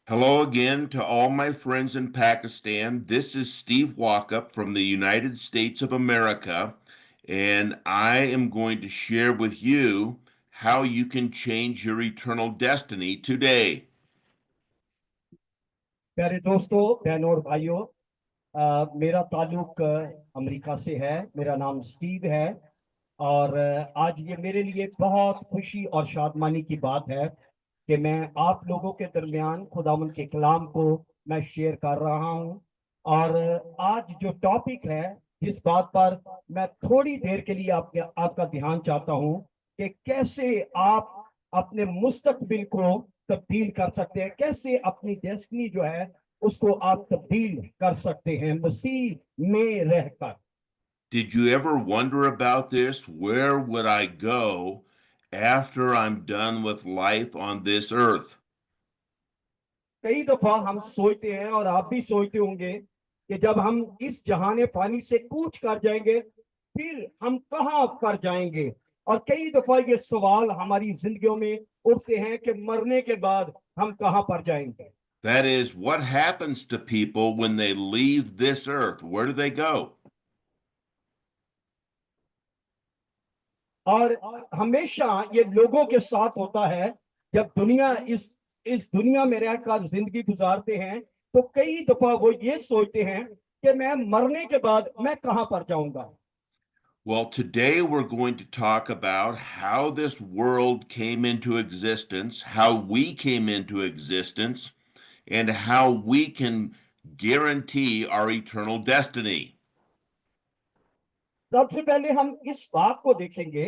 Hello again to all my friends in Pakistan. This is Steve Walkup from the United States of America, and I am going to share with you how you can change your eternal destiny today. प्यारे दोस्तों, बहनों और भाइयों, मेरा ताल्लुक America से है। मेरा नाम स्टीव है। और आज ये मेरे लिए बहुत खुशी और शादमानी की बात है कि मैं आप लोगों के दरमियान खुदावंद के कलाम को मैं शेयर कर रहा हूँ। और आज जो टॉपिक है, जिस बात पर मैं थोड़ी देर के लिए आपका ध्यान चाहता हूँ कि कैसे आप अपने मुस्तकबिल को तब्दील कर सकते हैं, कैसे अपनी डेस्टिनी जो है उसको आप तब्दील कर सकते हैं मसीह में रहकर। Did you ever wonder about this? Where would I go after I'm done with life on this earth? कई दफा हम सोचते हैं और आप भी सोचते होंगे कि जब हम इस जहाने फानी से कूच कर जाएंगे फिर हम कहाँ पर जाएंगे। और कई दफा ये सवाल हमारी जिंदगियों में उठते हैं कि मरने के बाद हम कहाँ पर जाएंगे। That is, what happens to people when they leave this earth? Where do they go? और हमेशा ये लोगों के साथ होता है। जब दुनिया इस दुनिया में रहकर जिंदगी गुजारते हैं तो कई दफा वो ये सोचते हैं कि मैं मरने के बाद मैं कहाँ पर जाऊंगा। Well, today we're going to talk about how this world came into existence, how we came into existence, and how we can guarantee our eternal destiny. सबसे पहले हम इस बात को देखेंगे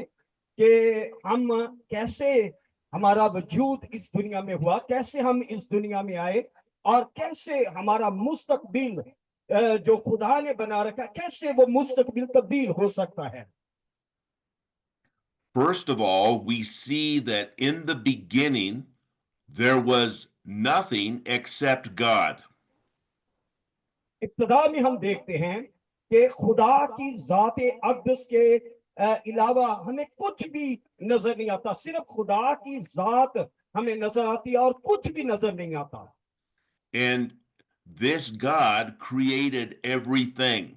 कि हम कैसे हमारा वजूद इस दुनिया में हुआ, कैसे हम इस दुनिया में आए और कैसे हमारा मुस्तकबिल जो खुदा ने बना रखा, कैसे वो मुस्तकबिल तब्दील हो सकता है। First of all, we see that in the beginning there was nothing except God. इब्तदा में हम देखते हैं कि खुदा की जाते अक़दस के अलावा हमें कुछ भी नजर नहीं आता। सिर्फ खुदा की जात हमें नजर आती है और कुछ भी नजर नहीं आता। And this God created everything.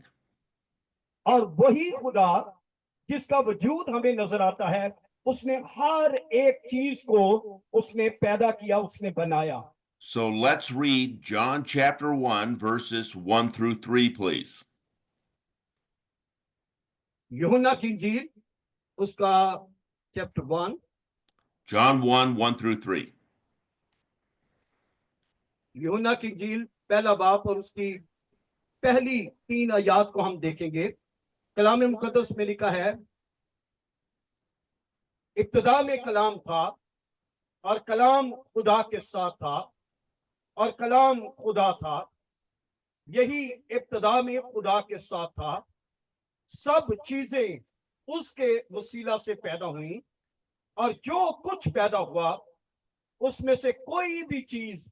और वही खुदा जिसका वजूद हमें नजर आता है, उसने हर एक चीज को उसने पैदा किया, उसने बनाया। So let's read John chapter 1, verses 1 through 3, please. यूहन्ना की इंजील उसका चैप्टर 1। John 1, 1 through 3. यूहन्ना की इंजील पहला बाप और उसकी पहली 3 आयत को हम देखेंगे। कलाम मुकद्दस में लिखा है, इब्तिदा में कलाम था और कलाम खुदा के साथ था और कलाम खुदा था। यही इब्तिदा में खुदा के साथ था। सब चीजें उसके वसीला से पैदा हुई और जो कुछ पैदा हुआ उसमें से कोई भी चीज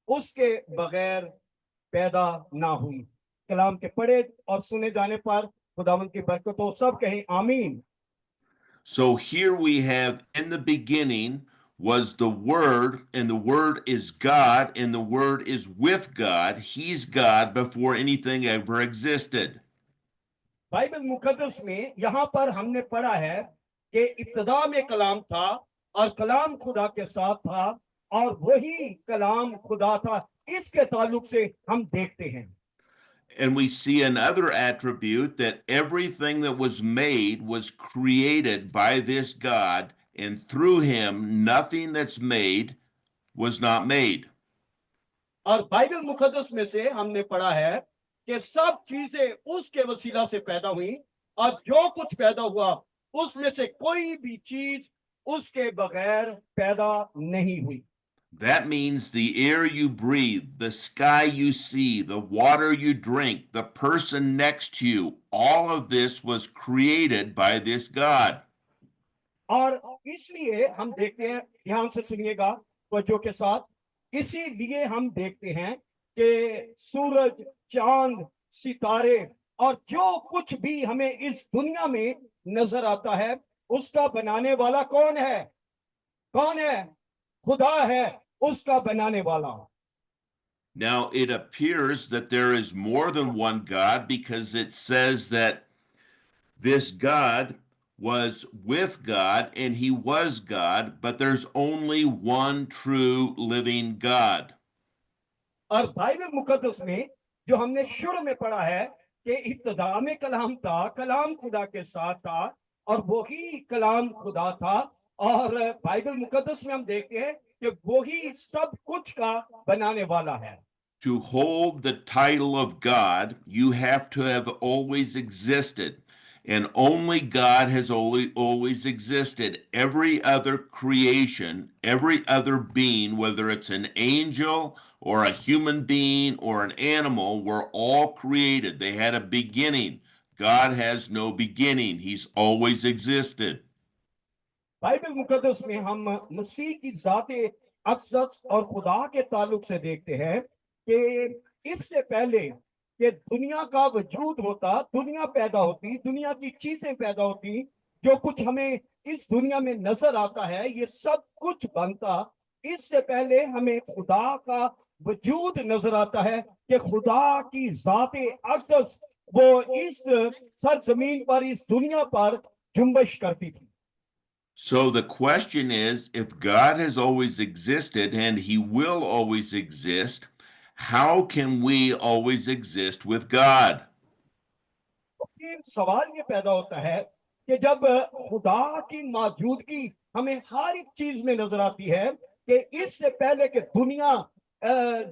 उसके बगैर पैदा ना हुई। कलाम के पढ़े और सुने जाने पर खुदावंद की बरकत हो। सब कहें आमीन। So here we have in the beginning was the Word, and the Word is God, and the Word is with God. He's God before anything ever existed. Bible मुकद्दस में यहाँ पर हमने पढ़ा है कि इब्तिदा में कलाम था और कलाम खुदा के साथ था और वही कलाम खुदा था। इसके ताल्लुक से हम देखते हैं। And we see another attribute that everything that was made was created by this God, and through him, nothing that's made was not made. और बाइबल मुकद्दस में से हमने पढ़ा है कि सब चीजें उसके वसीला से पैदा हुई और जो कुछ पैदा हुआ उसमें से कोई भी चीज उसके बगैर पैदा नहीं हुई। That means the air you breathe, the sky you see, the water you drink, the person next to you, all of this was created by this God. और इसलिए हम देखते हैं, ध्यान से सुनिएगा तवज्जो के साथ। इसीलिए हम देखते हैं कि सूरज, चांद, सितारे और जो कुछ भी हमें इस दुनिया में नजर आता है उसका बनाने वाला कौन है? कौन है? खुदा है उसका बनाने वाला। Now, it appears that there is more than one God because it says that this God was with God and he was God, but there's only one true living God. और बाइबल मुकद्दस में जो हमने शुरू में पढ़ा है कि इब्तिदा में कलाम था, कलाम खुदा के साथ था और वही कलाम खुदा था। और बाइबल मुकद्दस में हम देखते हैं कि वही सब कुछ का बनाने वाला है। To hold the title of God, you have to have always existed. And only God has always existed. Every other creation, every other being, whether it's an angel or a human being or an animal, were all created. They had a beginning. God has no beginning, He's always existed. Bible मुकद्दस में हम मसीह की जाते अक़दस और खुदा के ताल्लुक से देखते हैं कि इससे पहले कि दुनिया का वजूद होता, दुनिया पैदा होती, दुनिया की चीजें पैदा होती, जो कुछ हमें इस दुनिया में नजर आता है, ये सब कुछ बनता। इससे पहले हमें खुदा का वजूद नजर आता है कि खुदा की जाते अक़दस वो इस सरजमीन पर, इस दुनिया पर जुम्बिश करती थी। So the question is, if God has always existed and He will always exist, how can we always exist with God? फिर सवाल ये पैदा होता है कि जब खुदा की मौजूदगी हमें हर एक चीज में नजर आती है कि इससे पहले कि दुनिया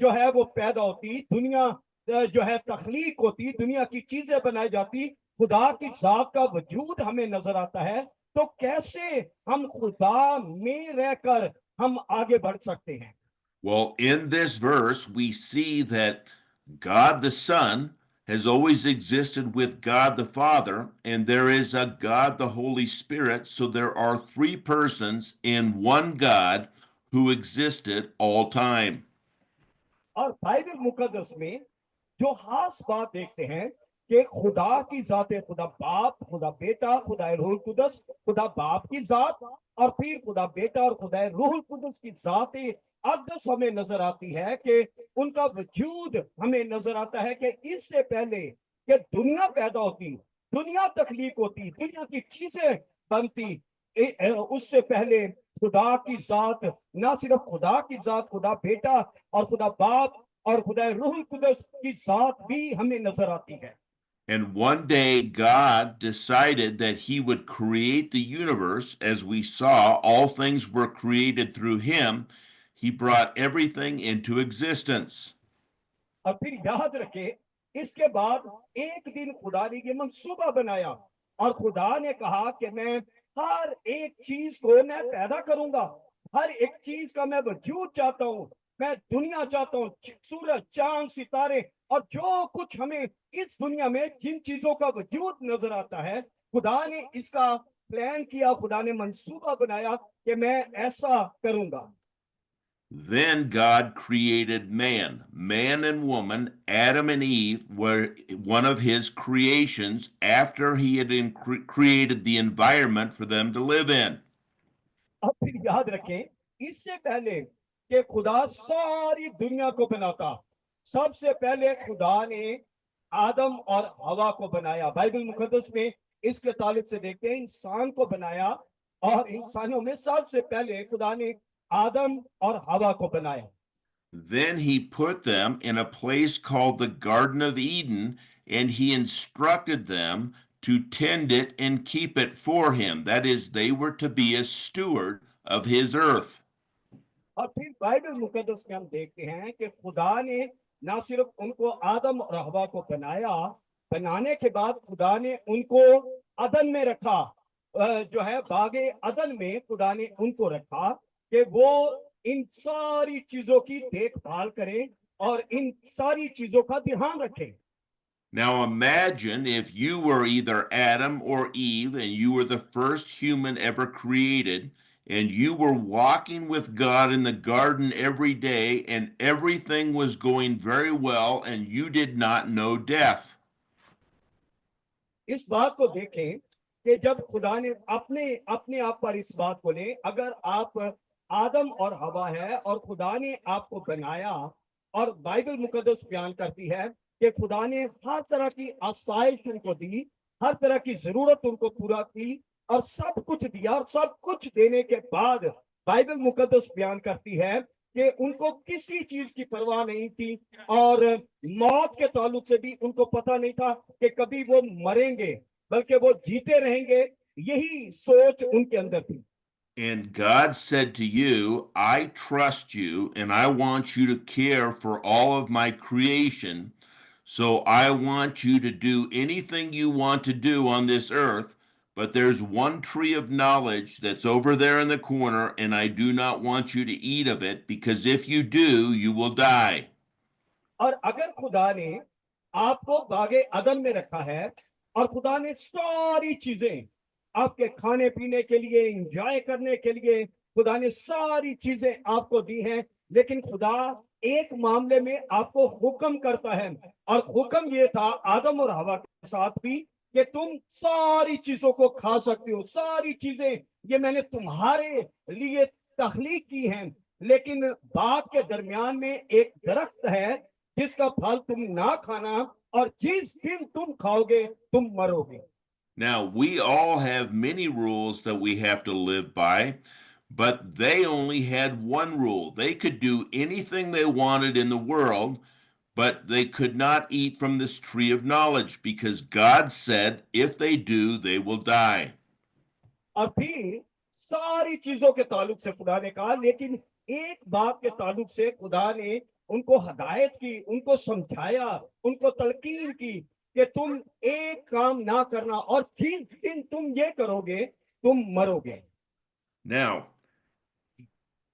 जो है वो पैदा होती, दुनिया जो है तख्लीक होती, दुनिया की चीजें बनाई जाती, खुदा की जात का वजूद हमें नजर आता है, तो कैसे हम खुदा में रहकर हम आगे बढ़ सकते हैं? Well, in this verse, we see that God the Son has always existed with God the Father, and there is a God the Holy Spirit. So there are three persons in one God who existed all time. और Bible मुकद्दस में जो खास बात देखते हैं कि खुदा की जात है, खुदा बाप, खुदा बेटा, खुदा रूहुल कुदस, खुदा बाप की जात और फिर खुदा बेटा और खुदा रूहुल कुदस की जात अक़दस हमें नजर आती है कि उनका वजूद हमें नजर आता है कि इससे पहले कि दुनिया पैदा होती, दुनिया तख्लीक होती, दुनिया की चीजें बनती, उससे पहले खुदा की जात, ना सिर्फ खुदा की जात, खुदा बेटा और खुदा बाप और खुदा रूहुल कुदस की जात भी हमें नजर आती है। And one day, God decided that He would create the universe. As we saw, all things were created through Him. He brought everything into existence. और फिर याद रखे, इसके बाद एक दिन खुदा ने ये मंसूबा बनाया और खुदा ने कहा कि मैं हर एक चीज को मैं पैदा करूंगा, हर एक चीज का मैं वजूद चाहता हूं, मैं दुनिया चाहता हूं, सूरज, चांद, सितारे और जो कुछ हमें इस दुनिया में जिन चीजों का वजूद नजर आता है, खुदा ने इसका प्लान किया, खुदा ने मंसूबा बनाया कि मैं ऐसा करूंगा। Then God created man. Man and woman, Adam and Eve, were one of His creations after He had created the environment for them to live in. अब फिर याद रखें, इससे पहले कि खुदा सारी दुनिया को बनाता, सबसे पहले खुदा ने आदम और हवा को बनाया। बाइबल मुकद्दस में इसके ताल्लुक से देखते हैं, इंसान को बनाया और इंसानों में सबसे पहले खुदा ने आदम और हवा को बनाया। Then He put them in a place called the Garden of Eden, and He instructed them to tend it and keep it for Him. That is, they were to be a steward of His earth. और फिर Bible मुकद्दस में हम देखते हैं कि खुदा ने ना सिर्फ उनको आदम और हवा को बनाया, बनाने के बाद खुदा ने उनको अदन में रखा, जो है बागे अदन में खुदा ने उनको रखा कि वो इन सारी चीजों की देखभाल करें और इन सारी चीजों का ध्यान रखें। Now imagine if you were either Adam or Eve and you were the first human ever created and you were walking with God in the garden every day and everything was going very well and you did not know death. इस बात को देखें कि जब खुदा ने अपने अपने आप पर इस बात को ले, अगर आप आदम और हवा है और खुदा ने आपको बनाया और बाइबल मुकद्दस बयान करती है कि खुदा ने हर तरह की आसाइश उनको दी, हर तरह की जरूरत उनको पूरा की और सब कुछ दिया। और सब कुछ देने के बाद बाइबल मुकद्दस बयान करती है कि उनको किसी चीज की परवाह नहीं थी और मौत के ताल्लुक से भी उनको पता नहीं था कि कभी वो मरेंगे, बल्कि वो जीते रहेंगे। यही सोच उनके अंदर थी। And God said to you, I trust you and I want you to care for all of my creation. So I want you to do anything you want to do on this earth. But there's one tree of knowledge that's over there in the corner, and I do not want you to eat of it because if you do, you will die. और अगर खुदा ने आपको बागे अदन में रखा है और खुदा ने सारी चीजें आपके खाने पीने के लिए, एंजॉय करने के लिए, खुदा ने सारी चीजें आपको दी हैं, लेकिन खुदा एक मामले में आपको हुक्म करता है। और हुक्म ये था आदम और हवा के साथ भी कि तुम सारी चीजों को खा सकते हो, सारी चीजें ये मैंने तुम्हारे लिए तख्लीक की हैं। लेकिन बाग के दरमियान में एक दरख्त है जिसका फल तुम ना खाना, और जिस दिन तुम खाओगे तुम मरोगे। Now, we all have many rules that we have to live by, but they only had one rule. They could do anything they wanted in the world, but they could not eat from this tree of knowledge because God said if they do, they will die. और फिर सारी चीजों के ताल्लुक से खुदा ने कहा, लेकिन एक बात के ताल्लुक से खुदा ने उनको हदायत की, उनको समझाया, उनको तलकीन की कि तुम एक काम ना करना, और जिस दिन तुम ये करोगे तुम मरोगे। Now,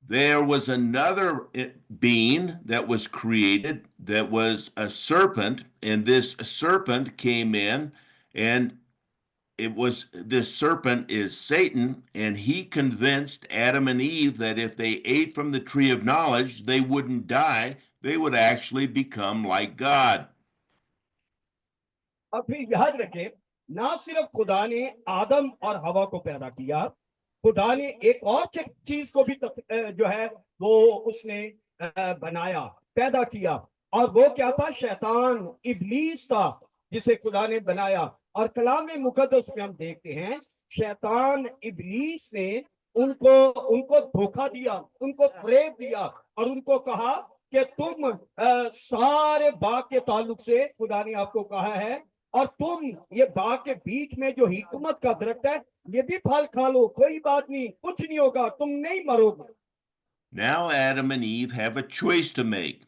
there was another being that was created that was a serpent, and this serpent came in, and it was this serpent is Satan, and he convinced Adam and Eve that if they ate from the tree of knowledge, they wouldn't die. They would actually become like God. और फिर याद रखें, ना सिर्फ खुदा ने आदम और हवा को पैदा किया, खुदा ने एक और चीज को भी जो है वो उसने बनाया, पैदा किया। और वो क्या था? शैतान, इब्लीस था, जिसे खुदा ने बनाया। और कलाम मुकद्दस में हम देखते हैं शैतान, इब्लीस ने उनको उनको धोखा दिया, उनको फरेब दिया और उनको कहा कि तुम सारे बाग के ताल्लुक से खुदा ने आपको कहा है, और तुम ये बाग के बीच में जो हिकमत का दरख्त है ये भी फल खा लो, कोई बात नहीं, कुछ नहीं होगा, तुम नहीं मरोगे। Now Adam and Eve have a choice to make.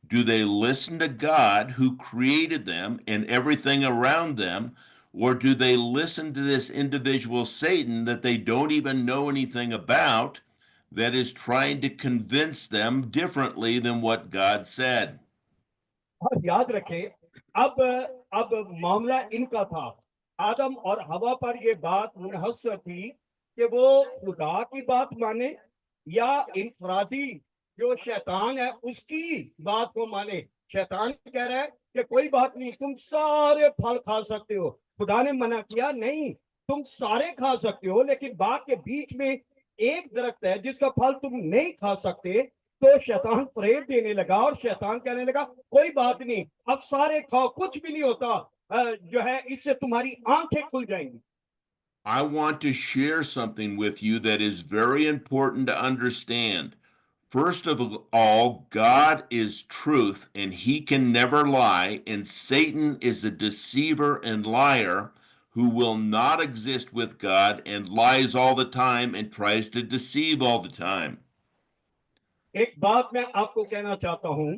Do they listen to God who created them and everything around them, or do they listen to this individual Satan that they don't even know anything about that is trying to convince them differently than what God said? और याद रखें, अब मामला इनका था। आदम और हवा पर ये बात मुनहसर थी कि वो खुदा की बात माने या इनफरादी जो शैतान है उसकी बात को माने। शैतान कह रहा है कि कोई बात नहीं, तुम सारे फल खा सकते हो। खुदा ने मना किया, नहीं, तुम सारे खा सकते हो, लेकिन बाग के बीच में एक दरख्त है जिसका फल तुम नहीं खा सकते। तो शैतान फरेब देने लगा और शैतान कहने लगा कोई बात नहीं, अब सारे खाओ, कुछ भी नहीं होता, जो है इससे तुम्हारी आंखें खुल जाएंगी। I want to share something with you that is very important to understand. First of all, God is truth and he can never lie, and Satan is a deceiver and liar who will not exist with God and lies all the time and tries to deceive all the time. एक बात मैं आपको कहना चाहता हूं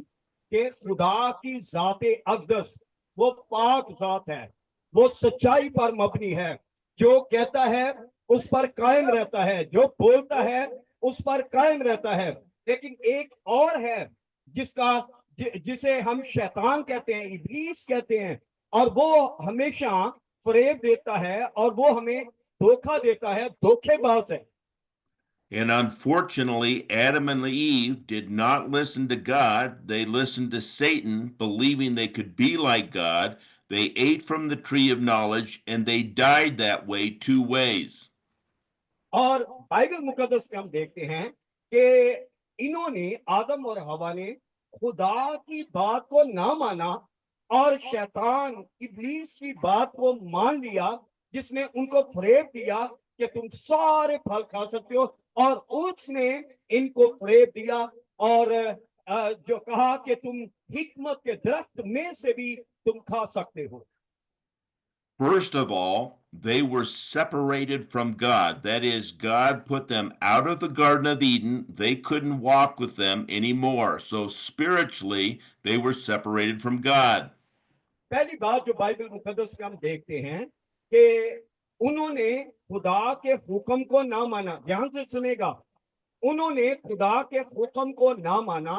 कि खुदा की जाते अकदस वो पाक जात है, वो सच्चाई पर मबनी है। जो कहता है उस पर कायम रहता है, जो बोलता है उस पर कायम रहता है। लेकिन एक और है जिसका जिसे हम शैतान कहते हैं, इब्लीस कहते हैं, और वो हमेशा फरेब देता है और वो हमें धोखा देता है, धोखेबाज है। And unfortunately, Adam and Eve did not listen to God. They listened to Satan, believing they could be like God. They ate from the tree of knowledge and they died that way two ways. और Bible मुकद्दस में हम देखते हैं कि इन्होंने, आदम और हवा ने खुदा की बात को ना माना और शैतान इब्लीस की बात को मान लिया, जिसने उनको फरेब दिया कि तुम सारे फल खा सकते हो, और उसने इनको फरेब दिया और जो कहा कि तुम हिकमत के दरख्त में से भी तुम खा सकते हो। First of all, they were separated from God. That is, God put them out of the Garden of Eden. They couldn't walk with them anymore. So spiritually, they were separated from God. पहली बात जो Bible मुकद्दस में हम देखते हैं कि उन्होंने खुदा के हुक्म को ना माना। ध्यान से सुनेगा, उन्होंने खुदा के हुक्म को ना माना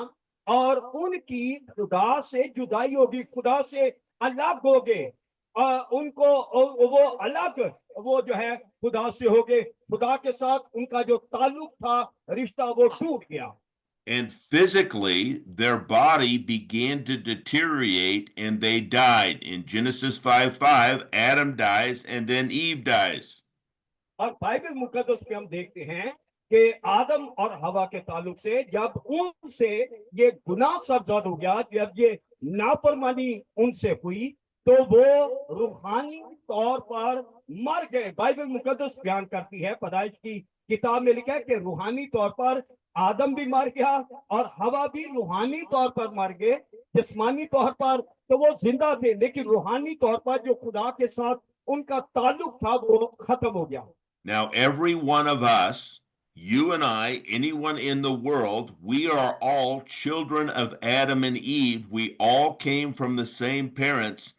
और उनकी खुदा से जुदाई होगी, खुदा से अलग हो गए। उनको वो अलग, वो जो है खुदा से हो गए, खुदा के साथ उनका जो ताल्लुक था, रिश्ता, वो टूट गया। And physically, their body began to deteriorate and they died. In Genesis 5:5, Adam dies and then Eve dies. और बाइबल मुकद्दस में हम देखते हैं कि आदम और हवा के ताल्लुक से जब उनसे ये गुनाह सरजद हो गया, जब ये नाफरमानी उनसे हुई, तो वो रूहानी तौर पर मर गए। बाइबल मुकद्दस बयान करती है, पैदाइश की किताब में लिखा है कि रूहानी तौर पर आदम भी मर गया और हवा भी रूहानी तौर पर मर गए। जिस्मानी तौर पर तो वो जिंदा थे, लेकिन रूहानी तौर पर जो खुदा के साथ उनका ताल्लुक था वो खत्म हो गया। Now, every one of us, you and I, anyone in the world, we are all children of Adam and Eve. We all came from the same parents.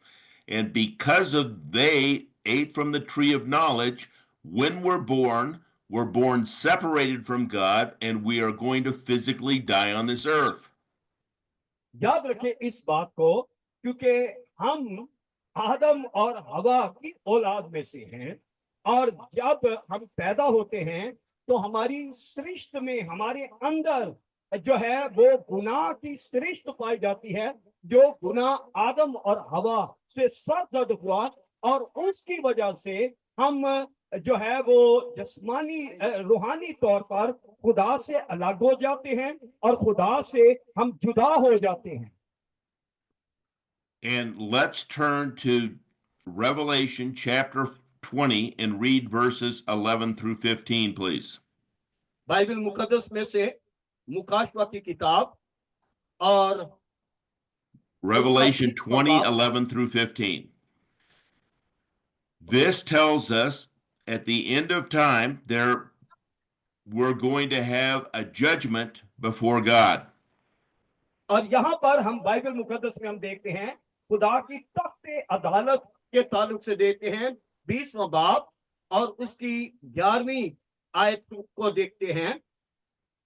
And because of they ate from the tree of knowledge, when we're born separated from God, and we are going to physically die on this earth. याद रखें इस बात को, क्योंकि हम आदम और हवा की औलाद में से हैं, और जब हम पैदा होते हैं तो हमारी सृष्टि में, हमारे अंदर जो है वो गुनाह की सृष्टि पाई जाती है, जो गुनाह आदम और हवा से सरजद हुआ, और उसकी वजह से हम जो है वो जिस्मानी रूहानी तौर पर खुदा से अलग हो जाते हैं और खुदा से हम जुदा हो जाते हैं। And let's turn to Revelation chapter 20 and read verses 11 through 15, please. Bible मुकद्दस में से मुकाशवा की किताब और Revelation उसका 20, बाब। 11 through 15. This tells us at the end of time, we're going to have a judgment before God. और यहाँ पर हम बाइबल मुकद्दस में हम देखते हैं, खुदा की तख्ते अदालत के ताल्लुक से देखते हैं 20वां बाब और उसकी 11वीं आयत को देखते हैं।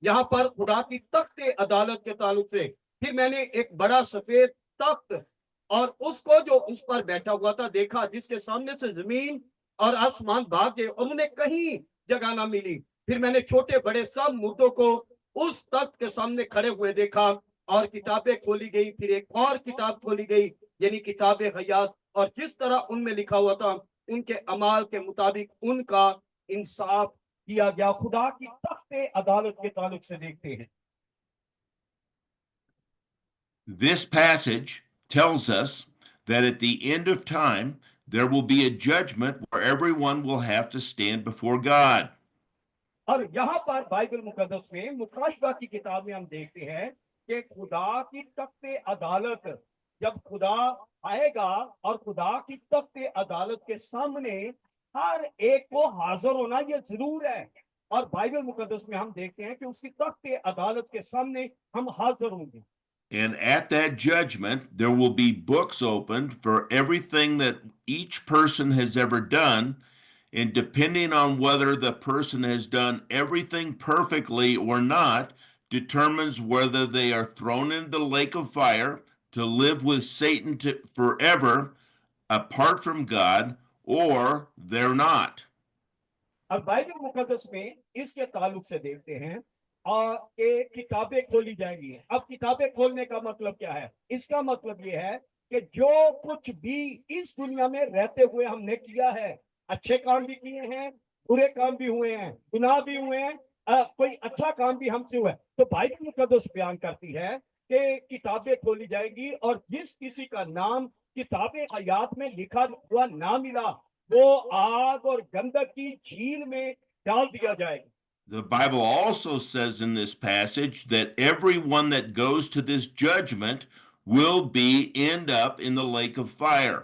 यहाँ पर खुदा की तख्ते अदालत के ताल्लुक से, फिर मैंने एक बड़ा सफेद तख्त और उसको जो उस पर बैठा हुआ था देखा, जिसके सामने से जमीन और आसमान भाग गए और उन्हें कहीं जगह ना मिली। फिर मैंने छोटे बड़े सब मुर्दों को उस तख्त के सामने खड़े हुए देखा और किताबें खोली गई। फिर एक और किताब खोली गई, यानी किताबे हयात, और जिस तरह उनमें लिखा हुआ था उनके अमाल के मुताबिक उनका इंसाफ किया गया। खुदा की तख्ते अदालत के ताल्लुक से देखते हैं। This passage tells us that at the end of time, there will be a judgment where everyone will have to stand before God. और यहाँ पर बाइबल मुकद्दस में मुकाशवा की किताब में हम देखते हैं कि खुदा की तख्ते अदालत, जब खुदा आएगा और खुदा की तख्ते अदालत के सामने हर एक को हाजिर होना ये जरूर है। और बाइबल मुकद्दस में हम देखते हैं कि उसकी तख्ते अदालत के सामने हम हाजिर होंगे। And at that judgment, there will be books opened for everything that each person has ever done. And depending on whether the person has done everything perfectly or not, determines whether they are thrown into the lake of fire to live with Satan forever apart from God, or they're not. अब Bible मुकद्दस में इसके ताल्लुक से देखते हैं और ये किताबें खोली जाएंगी। अब किताबें खोलने का मतलब क्या है? इसका मतलब ये है कि जो कुछ भी इस दुनिया में रहते हुए हमने किया है, अच्छे काम भी किए हैं, बुरे काम भी हुए हैं, गुनाह भी हुए हैं, कोई अच्छा काम भी हमसे हुआ है, तो बाइबल मुकद्दस बयान करती है के किताबें खोली जाएंगी और जिस किसी का नाम किताबे हयात में लिखा हुआ ना मिला वो आग और गंधक की झील में डाल दिया जाएगा। The Bible also says in this passage that everyone that goes to this judgment will be end up in the lake of fire.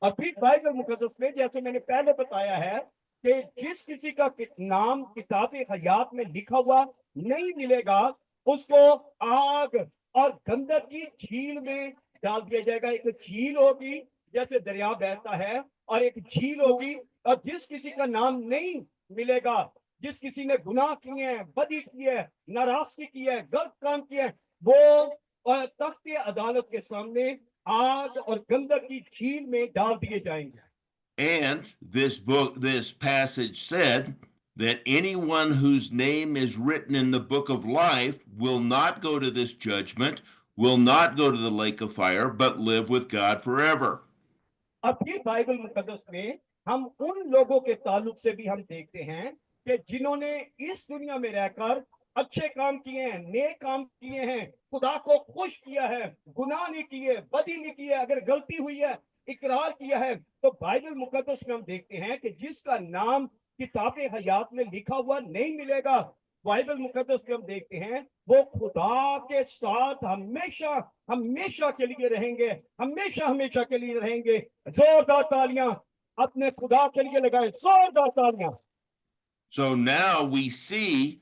और फिर बाइबल मुकद्दस में जैसे मैंने पहले बताया है कि जिस किसी का नाम किताबे हयात में लिखा हुआ नहीं मिलेगा उसको आग और गंधक की झील में डाल दिया जाएगा। एक झील होगी जैसे दरिया बहता है और एक झील होगी और जिस किसी का नाम नहीं मिलेगा, जिस किसी ने गुनाह किए हैं, बदी की है, नाराजगी की है, गलत काम किए हैं, वो तख्ते अदालत के सामने आग और गंधक की झील में डाल दिए जाएंगे। And this passage said that anyone whose name is written in the book of life will not go to this judgment, will not go to the lake of fire, but live with God forever. अब फिर Bible मुकद्दस में हम उन लोगों के ताल्लुक से भी हम देखते हैं कि जिन्होंने इस दुनिया में रहकर अच्छे काम किए हैं, नेक काम किए हैं, खुदा को खुश किया है, गुनाह नहीं किए, बदी नहीं किए, अगर गलती हुई है इकरार किया है, तो बाइबल मुकद्दस में हम देखते हैं कि जिसका नाम किताबे हयात में लिखा हुआ नहीं मिलेगा, बाइबल मुकद्दस में हम देखते हैं वो खुदा के साथ हमेशा हमेशा के लिए रहेंगे, हमेशा हमेशा के लिए रहेंगे। जोरदार तालियां अपने खुदा के लिए लगाएं, जोरदार तालियां। So now we see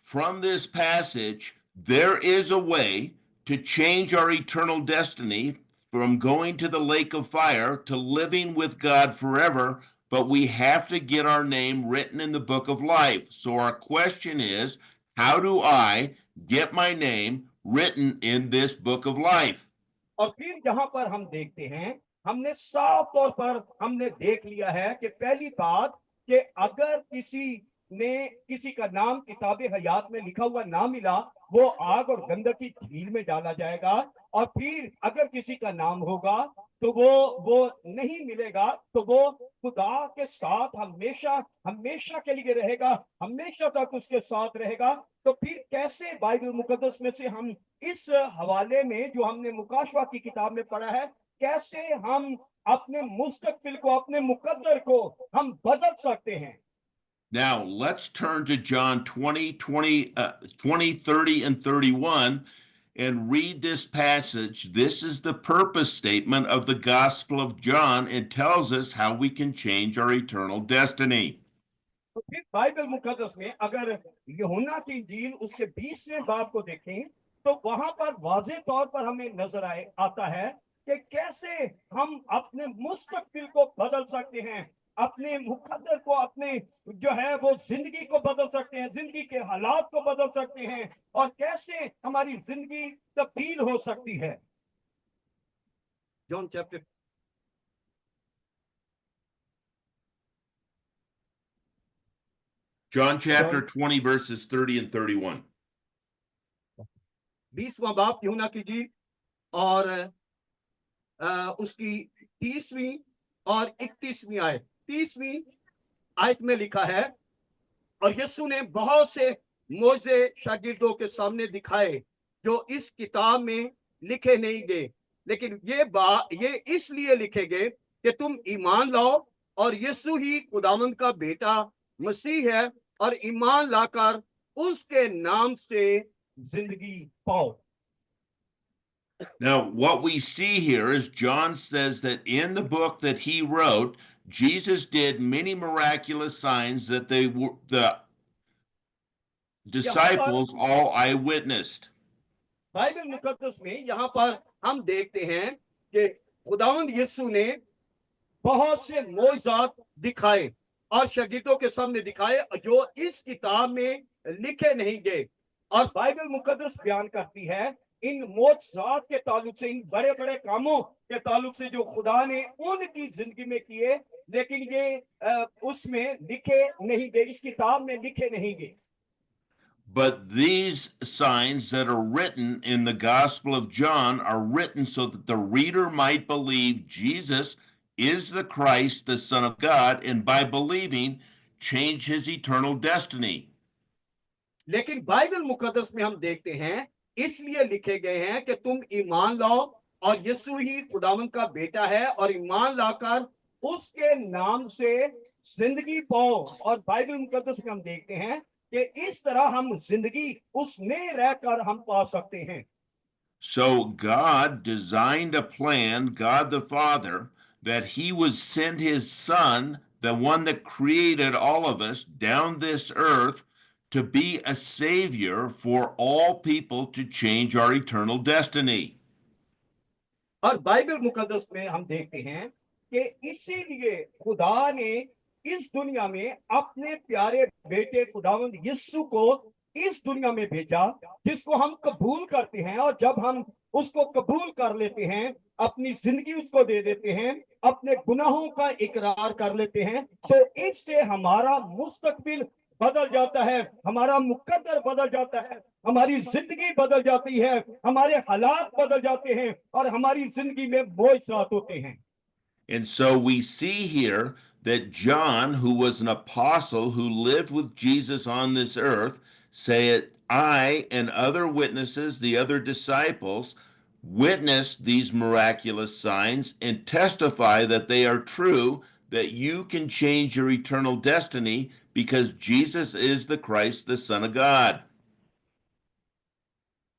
from this passage there is a way to change our eternal destiny from going to the lake of fire to living with God forever, but we have to get our name written in the book of life. So our question is, how do I get my name written in this book of life? और फिर यहाँ पर हम देखते हैं, हमने साफ तौर पर हमने देख लिया है कि पहली बात कि अगर किसी ने किसी का नाम किताबे हयात में लिखा हुआ ना मिला वो आग और गंधक की झील में डाला जाएगा। और फिर अगर किसी का नाम होगा तो वो नहीं मिलेगा तो वो खुदा के साथ हमेशा हमेशा के लिए रहेगा, हमेशा तक उसके साथ रहेगा। तो फिर कैसे बाइबल मुकद्दस में से हम इस हवाले में जो हमने मुकाशवा की किताब में पढ़ा है कैसे हम अपने मुस्तकबिल को, अपने मुकद्दर को हम बदल सकते हैं। Now, let's turn to John 20, 30, and 31 and read this passage. This is the purpose statement of the Gospel of John. It tells us how we can change our eternal destiny. तो फिर बाइबल मुकद्दस में अगर यूहन्ना की इंजील उसके 20वें बाब को देखें तो वहां पर वाज़ेह तौर पर हमें नजर आता है कि कैसे हम अपने मुस्तकबिल को बदल सकते हैं, अपने मुकद्दर को, अपने जो है वो जिंदगी को बदल सकते हैं, जिंदगी के हालात को बदल सकते हैं और कैसे हमारी जिंदगी तब्दील हो सकती है। John chapter John chapter 20, verses 30 and 31. 20वां बाब यूहन्ना की इंजील और उसकी 30वीं और 31वीं आयत। 30वीं आयत में लिखा है, और यीशु ने बहुत से मोजे शागिर्दों के सामने दिखाए जो इस किताब में लिखे नहीं गए, लेकिन ये इसलिए लिखे गए कि तुम ईमान लाओ और यीशु ही खुदावंद का बेटा मसीह है और ईमान लाकर उसके नाम से जिंदगी पाओ। Now, what we see here is John says that in the book that he wrote, Jesus did many miraculous signs that the disciples all eyewitnessed. Bible मुकद्दस में यहाँ पर हम देखते हैं कि खुदावंद यीशु ने बहुत से मोइज़ात दिखाए और शागिर्दों के सामने दिखाए जो इस किताब में लिखे नहीं गए। और बाइबल मुकद्दस बयान करती है इन मोइज़ात के ताल्लुक से, इन बड़े बड़े कामों के ताल्लुक से जो खुदा ने उनकी जिंदगी में किए, लेकिन ये उसमें लिखे नहीं गए, इस किताब में लिखे नहीं गए। But these signs that are written in the Gospel of John are written so that the reader might believe Jesus is the Christ, the Son of God, and by believing, change his eternal destiny. लेकिन Bible मुकद्दस में हम देखते हैं इसलिए लिखे गए हैं कि तुम ईमान लाओ और यीशु ही खुदावंद का बेटा है और ईमान लाकर उसके नाम से जिंदगी पाओ। और बाइबल मुकद्दस में हम देखते हैं कि इस तरह हम जिंदगी उसमें रहकर हम पा सकते हैं। So God designed a plan, God the Father, that He would send His Son, the one that created all of us, down this earth to be a Savior for all people to change our eternal destiny. और Bible मुकद्दस में हम देखते हैं कि इसीलिए खुदा ने इस दुनिया में अपने प्यारे बेटे खुदावंद यीशु को इस दुनिया में भेजा, जिसको हम कबूल करते हैं। और जब हम उसको कबूल कर लेते हैं, अपनी जिंदगी उसको दे देते हैं, अपने गुनाहों का इकरार कर लेते हैं, तो इससे हमारा मुस्तकबिल बदल जाता है, हमारा मुकद्दर बदल जाता है, हमारी जिंदगी बदल जाती है, हमारे हालात बदल जाते हैं और हमारी जिंदगी में मोहजात होते हैं। And so we see here that John, who was an apostle who lived with Jesus on this earth, said, I and other witnesses, the other disciples, witnessed these miraculous signs and testify that they are true, that you can change your eternal destiny because Jesus is the Christ, the Son of God.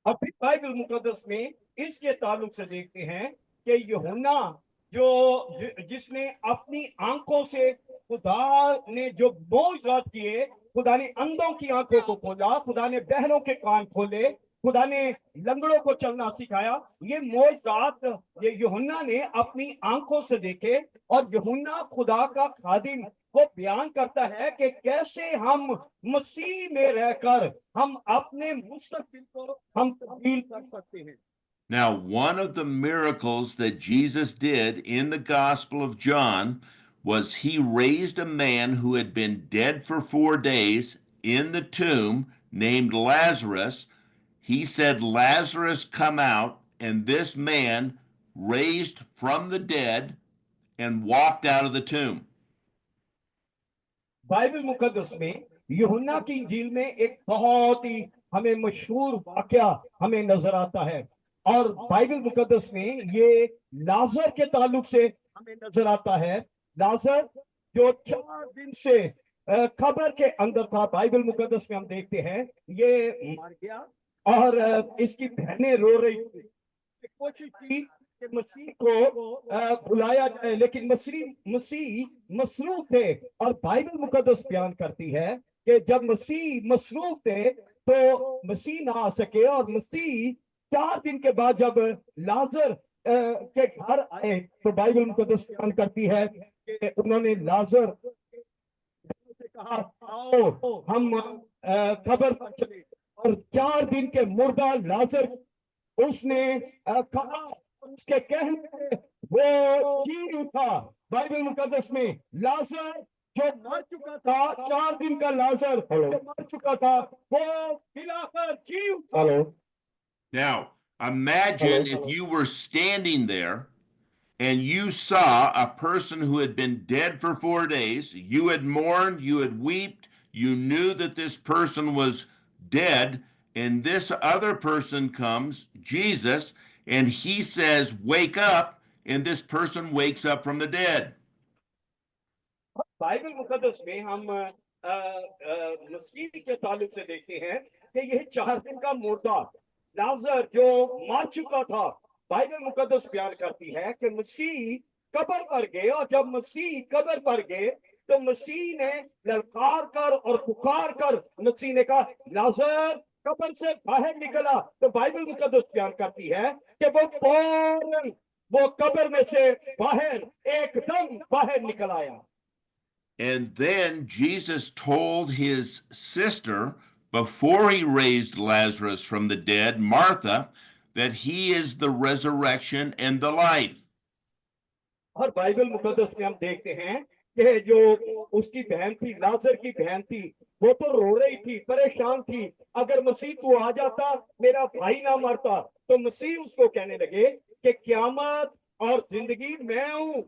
और फिर Bible मुकद्दस में इसके ताल्लुक से देखते हैं कि यूहन्ना जिसने अपनी आंखों से खुदा ने जो मोजज़ात किए, खुदा ने अंधों की आंखों को खोला, खुदा ने बहरों के कान खोले, खुदा ने लंगड़ों को चलना सिखाया। ये मोजज़ात ये यूहन्ना ने अपनी आंखों से देखे। और यूहन्ना खुदा का खादिम वो बयान करता है कि कैसे हम मसीह में रहकर हम अपने मुस्तकबिल को हम तब्दील कर सकते हैं। Now, one of the miracles that Jesus did in the Gospel of John was he raised a man who had been dead for 4 days in the tomb named Lazarus. He said, Lazarus, come out. And this man raised from the dead and walked out of the tomb. Bible मुकद्दस में यूहन्ना की इंजील में एक बहुत ही हमें मशहूर वाकया हमें नजर आता है। और बाइबल मुकद्दस में ये लाजर के ताल्लुक से हमें नजर आता है। लाजर जो 4 दिन से कब्र के अंदर था, बाइबल मुकद्दस में हम देखते हैं ये मर गया। और इसकी बहनें रो रही थी, कोशिश की कि मसीह को बुलाया जाए, लेकिन मसीह मसरूफ थे। और बाइबल मुकद्दस बयान करती है कि जब मसीह मसरूफ थे तो मसीह ना आ सके। और मसीह 4 दिन के बाद जब लाजर के घर आए तो बाइबल मुकद्दस बयान करती है कि उन्होंने लाजर से कहा, आओ हम कब्र पर चले। और 4 दिन के मुर्दा लाजर उसने कहा, उसके कहने पे वो जी उठा। बाइबल मुकद्दस में लाजर जो मर चुका था, 4 दिन का लाजर जो मर चुका था, वो खिलाकर जी उठा। Now, imagine if you were standing there and you saw a person who had been dead for 4 days, you had mourned, you had wept, you knew that this person was dead, and this other person comes, Jesus, and he says, Wake up, and this person wakes up from the dead. Bible मुकद्दस में हम मसीह के ताल्लुक से देखते हैं कि यह 4 दिन का मुर्दा लाजर जो मर चुका था, बाइबल मुकद्दस बयान करती है कि मसीह कब्र पर गए। और जब मसीह कब्र पर गए तो मसीह ने ललकार कर और पुकार कर मसीह ने कहा, लाजर कब्र से बाहर निकला। तो बाइबल मुकद्दस बयान करती है कि वो फौरन वो कब्र में से बाहर एकदम बाहर निकल आया। And then Jesus told his sister, before he raised Lazarus from the dead, Martha, that he is the resurrection and the life. और बाइबल मुकद्दस में हम देखते हैं कि जो उसकी बहन थी, लाजर की बहन थी, वो तो रो रही थी, परेशान थी। अगर मसीह तू आ जाता, मेरा भाई ना मरता। तो मसीह उसको कहने लगे कि क़यामत और जिंदगी मैं हूं,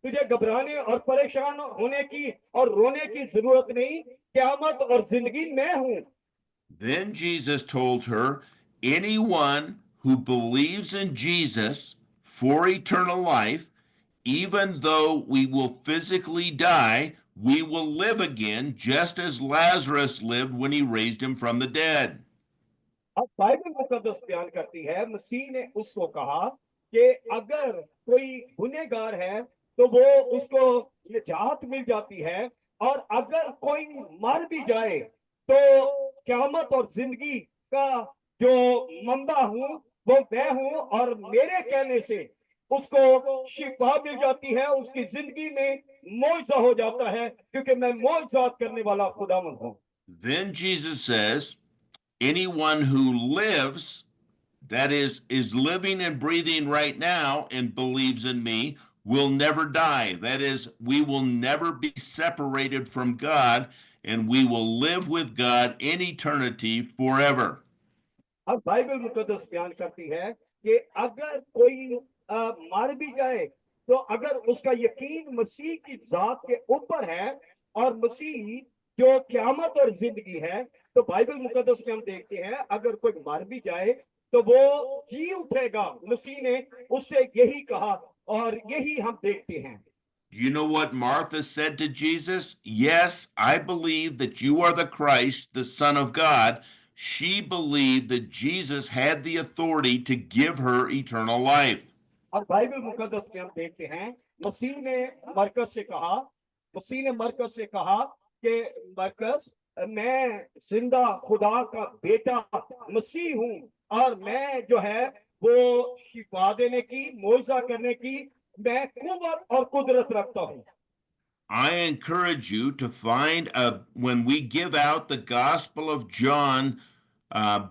तुझे घबराने और परेशान होने की और रोने की जरूरत नहीं, क़यामत और जिंदगी मैं हूं। Then Jesus told her, anyone who believes in Jesus for eternal life, even though we will physically die, we will live again, just as Lazarus lived when he raised him from the dead. अब Bible मुकद्दस बयान करती है मसीह ने उसको कहा कि अगर कोई गुनहगार है तो वो उसको निजात मिल जाती है, और अगर कोई मर भी जाए तो क़यामत और जिंदगी का जो मंबा हूँ वो मैं हूँ, और मेरे कहने से उसको शिफा मिल जाती है, उसकी जिंदगी में मौजज़ा हो जाता है, क्योंकि मैं मौजज़ात करने वाला खुदावंद हूँ। Then Jesus says, anyone who lives, that is living and breathing right now and believes in me, will never die. That is, we will never be separated from God, and we will live with God in eternity forever. अब Bible मुकद्दस बयान करती है कि अगर कोई मर भी जाए तो अगर उसका यकीन मसीह की जात के ऊपर है और मसीह जो क़यामत और जिंदगी है, तो बाइबल मुकद्दस में हम देखते हैं अगर कोई मर भी जाए तो वो जी उठेगा। मसीह ने उससे यही कहा और यही हम देखते हैं। You know what Martha said to Jesus? Yes, I believe that you are the Christ, the Son of God. She believed that Jesus had the authority to give her eternal life. और Bible मुकद्दस में हम देखते हैं मसीह ने मरकस से कहा मसीह ने मरकस से कहा कि मरकस, मैं जिंदा खुदा का बेटा मसीह हूं, और मैं जो है वो शिफा देने की मौजज़ा करने की मैं कुव्वत और कुदरत रखता हूं। I encourage you to find when we give out the Gospel of John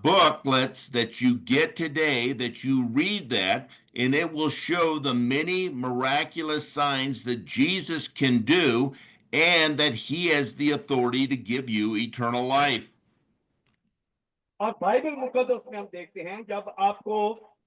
booklets that you get today, that you read that, and it will show the many miraculous signs that Jesus can do and that he has the authority to give you eternal life. और Bible मुकद्दस में हम देखते हैं जब आपको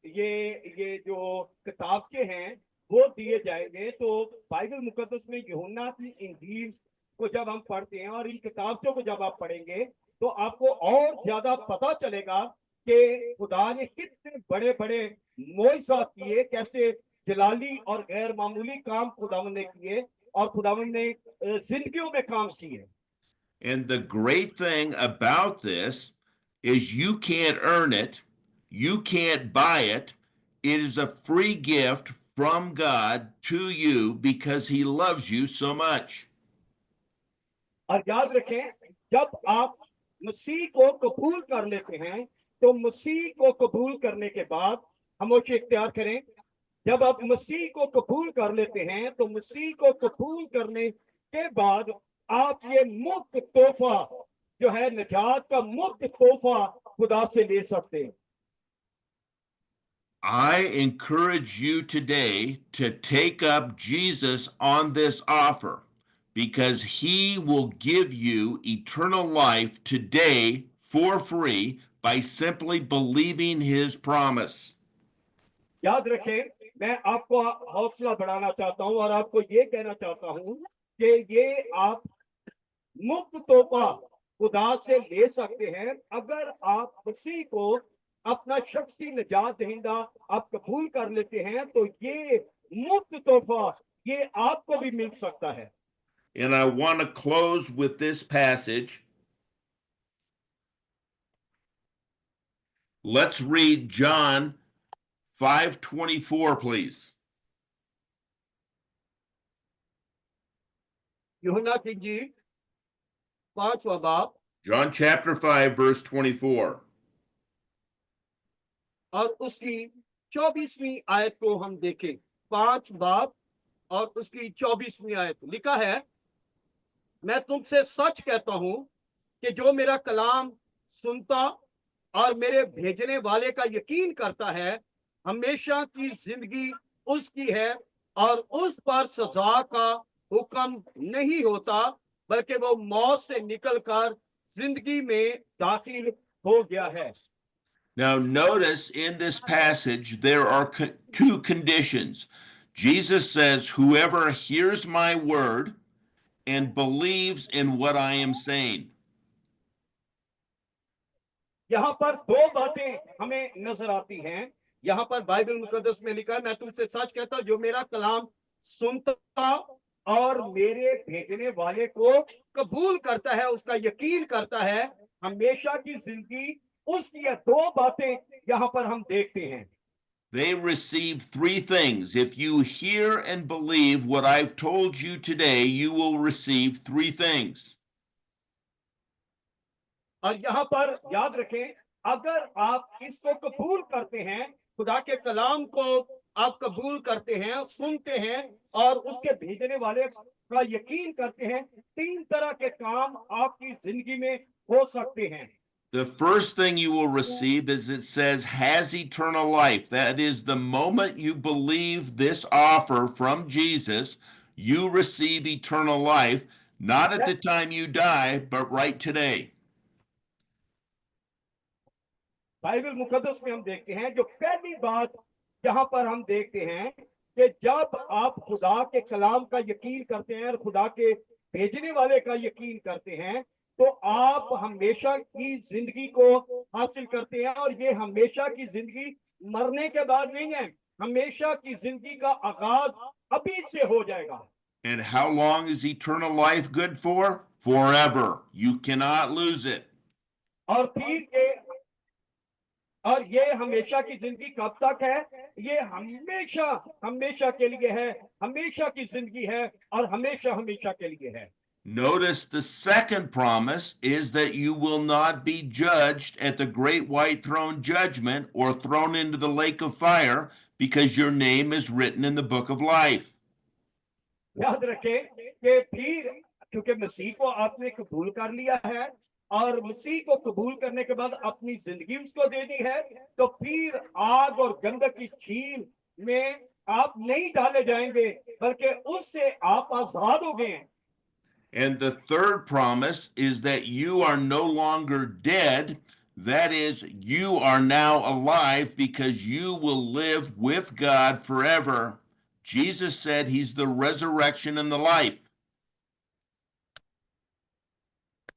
ये ये जो किताबचे हैं वो दिए जाएंगे, तो बाइबल मुकद्दस में यूहन्ना की इंजील को जब हम पढ़ते हैं और इन किताबों को जब आप पढ़ेंगे तो आपको और ज्यादा पता चलेगा कि खुदा ने कितने बड़े बड़े मोइज़ात किए, कैसे जलाली और गैर मामूली काम खुदावंद ने किए और खुदावंद ने जिंदगियों में काम किए। And the great thing about this is you can't earn it, you can't buy it. It is a free gift from God to you because he loves you so much. और याद रखें, जब आप मसीह को कबूल कर लेते हैं तो मसीह को कबूल करने के बाद खामोशी इख्तियार करें। जब आप मसीह को कबूल कर लेते हैं तो मसीह को कबूल करने के बाद आप ये मुफ्त तोहफा जो है निजात का मुफ्त तोहफा खुदा से ले सकते हैं। I encourage you today to take up Jesus on this offer because he will give you eternal life today for free by simply believing his promise. याद रखें, मैं आपको हौसला बढ़ाना चाहता हूं और आपको ये कहना चाहता हूं कि ये आप मुफ्त तोहफा खुदा से ले सकते हैं अगर आप मसीह को अपना शख्सी निजात दहिंदा आप कबूल कर लेते हैं, तो ये मुफ्त तोहफा ये आपको भी मिल सकता है। And I want to close with this passage. Let's read John 5:24, please. यूहन्ना की इंजील 5वां बाब John chapter 5, verse 24. और उसकी 24वीं आयत को हम देखें। 5 बाब और उसकी 24वीं आयत लिखा है, मैं तुमसे सच कहता हूं कि जो मेरा कलाम सुनता और मेरे भेजने वाले का यकीन करता है, हमेशा की जिंदगी उसकी है और उस पर सजा का हुक्म नहीं होता, बल्कि वो मौत से निकलकर जिंदगी में दाखिल हो गया है। Now, notice in this passage, there are two conditions. Jesus says, whoever hears my word and believes in what I am saying. यहाँ पर दो बातें हमें नजर आती हैं। यहाँ पर बाइबल मुकद्दस में लिखा है, मैं तुमसे सच कहता हूं, जो मेरा कलाम सुनता और मेरे भेजने वाले को कबूल करता है, उसका यकीन करता है, हमेशा की जिंदगी उसकी। ये दो बातें यहाँ पर हम देखते हैं। They receive three things. If you hear and believe what I've told you today, you will receive three things. और यहाँ पर याद रखें, अगर आप इसको कबूल करते हैं, खुदा के कलाम को आप कबूल करते हैं, सुनते हैं और उसके भेजने वाले का यकीन करते हैं, तीन तरह के काम आपकी जिंदगी में हो सकते हैं। The first thing you will receive is it says has eternal life. That is the moment you believe this offer from Jesus, you receive eternal life, not at the time you die, but right today. Bible मुकद्दस में हम देखते हैं, जो पहली बात यहाँ पर हम देखते हैं कि जब आप खुदा के कलाम का यकीन करते हैं और खुदा के भेजने वाले का यकीन करते हैं, तो आप हमेशा की जिंदगी को हासिल करते हैं। और ये हमेशा की जिंदगी मरने के बाद नहीं है, हमेशा की जिंदगी का आगाज अभी से हो जाएगा। And how long is eternal life good for? Forever. You cannot lose it. और फिर ये हमेशा की जिंदगी कब तक है? ये हमेशा हमेशा के लिए है, हमेशा की जिंदगी है और हमेशा हमेशा के लिए है। Notice the second promise is that you will not be judged at the great white throne judgment or thrown into the lake of fire because your name is written in the book of life. याद रखें कि फिर क्योंकि मसीह को आपने कबूल कर लिया है और मसीह को कबूल करने के बाद अपनी जिंदगी उसको दे दी है, तो फिर आग और गंधक की झील में आप नहीं डाले जाएंगे, बल्कि उससे आप आजाद हो गए हैं। And the third promise is that you are no longer dead. That is, you are now alive because you will live with God forever. Jesus said he's the resurrection and the life.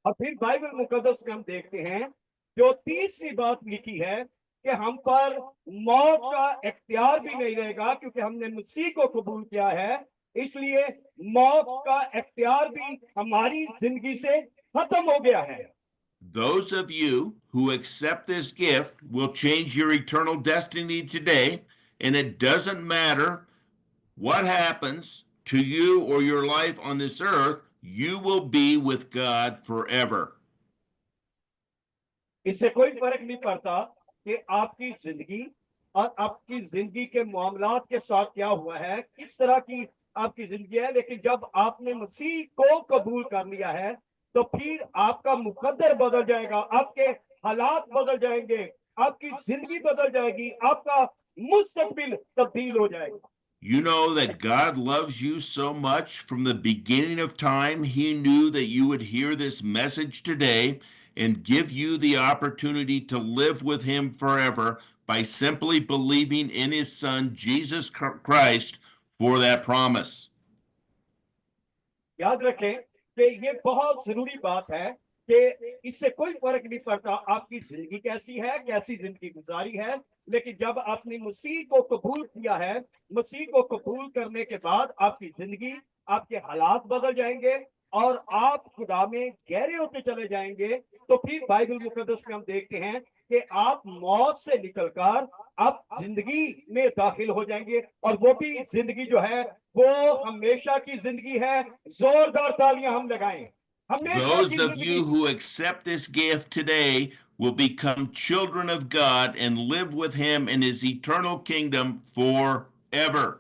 और फिर Bible मुकद्दस में हम देखते हैं, जो तीसरी बात लिखी है कि हम पर मौत का इख्तियार भी नहीं रहेगा, क्योंकि हमने मसीह को कबूल किया है, इसलिए मौत का इख्तियार भी हमारी जिंदगी से खत्म हो गया है। Those of you who accept this gift will change your eternal destiny today, and it doesn't matter what happens to you or your life on this earth, you will be with God forever. इससे कोई फर्क नहीं पड़ता कि आपकी जिंदगी और आपकी जिंदगी के मामलात के साथ क्या हुआ है, किस तरह की आपकी जिंदगी है, लेकिन जब आपने मसीह को कबूल कर लिया है, तो फिर आपका मुकद्दर बदल जाएगा, आपके हालात बदल जाएंगे, आपकी जिंदगी बदल जाएगी, आपका मुस्तकबिल तब्दील हो जाएगा। You know that God loves you so much from the beginning of time. He knew that you would hear this message today and give you the opportunity to live with Him forever by simply believing in His Son, Jesus Christ, for that promise. याद रखें कि ये बहुत जरूरी बात है कि इससे कोई फर्क नहीं पड़ता आपकी जिंदगी कैसी है, कैसी जिंदगी गुजारी है, लेकिन जब आपने मसीह को कबूल किया है, मसीह को कबूल करने के बाद आपकी जिंदगी, आपके हालात बदल जाएंगे और आप खुदा में गहरे होते चले जाएंगे। तो फिर बाइबल मुकद्दस में हम देखते हैं कि आप मौत से निकलकर आप जिंदगी में दाखिल हो जाएंगे, और वो भी जिंदगी जो है वो हमेशा की जिंदगी है। जोरदार तालियां हम लगाएं। हमेशा Those की of जिंदगी। you who accept this gift today will become children of God and live with Him in His eternal kingdom forever.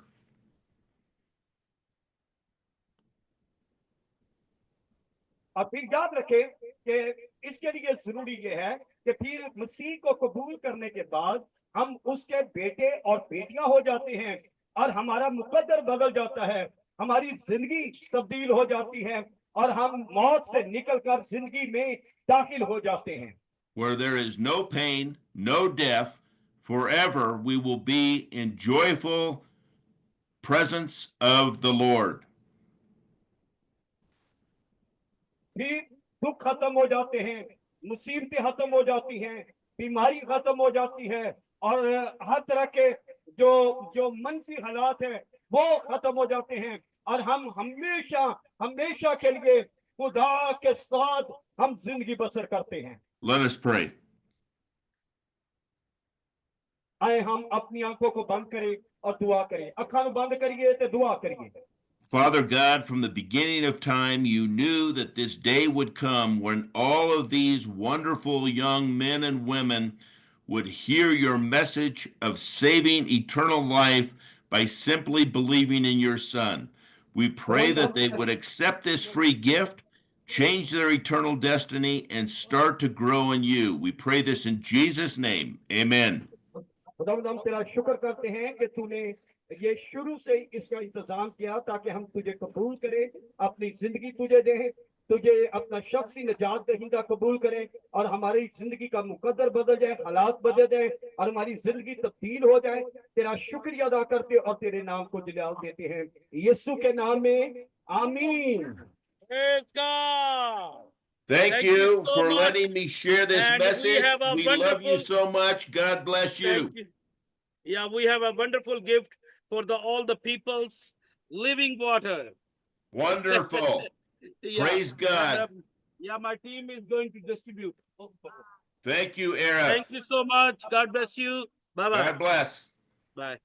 और फिर याद रखें कि इसके लिए जरूरी ये है कि फिर मसीह को कबूल करने के बाद हम उसके बेटे और बेटियां हो जाते हैं और हमारा मुकद्दर बदल जाता है, हमारी जिंदगी तब्दील हो जाती है और हम मौत से निकलकर जिंदगी में दाखिल हो जाते हैं। Where there is no pain, no death, forever we will be in joyful presence of the Lord. फिर दुख खत्म हो जाते हैं, मुसीबतें खत्म हो जाती हैं, बीमारी खत्म हो जाती है और हर तरह के जो जो मनफी हालात है वो खत्म हो जाते हैं और हम हमेशा हमेशा के लिए खुदा के साथ हम जिंदगी बसर करते हैं। Let us pray. आए हम अपनी आंखों को बंद करें और दुआ करें। अखां नूं बंद करिए ते दुआ करिए। Father God, from the beginning of time, you knew that this day would come when all of these wonderful young men and women would hear your message of saving eternal life by simply believing in your Son. We pray that they would accept this free gift, change their eternal destiny, and start to grow in you. We pray this in Jesus' name. Amen. खुदावंद हम तेरा शुक्र करते हैं कि तूने ये शुरू से ही इसका इंतजाम किया ताकि हम तुझे कबूल करें, अपनी जिंदगी तुझे दें, तुझे अपना शख्सी निजात दहिंदा कबूल करें और हमारी जिंदगी का मुकद्दर बदल जाए, हालात बदल जाए और हमारी जिंदगी तब्दील हो जाए। तेरा शुक्रिया अदा करते और तेरे नाम को जलाल देते हैं यीशु के नाम में, आमीन। Praise God. Thank Thank you you so for much. letting me share this And we message. have a We love you wonderful- so much. God bless you. Thank you. Yeah, we have a wonderful gift for all the people's living water. Wonderful. Yeah. Praise God. And, yeah, my team is going to distribute. Thank you, Arif. Thank you so much. God bless you. Bye-bye. God bless. Bye.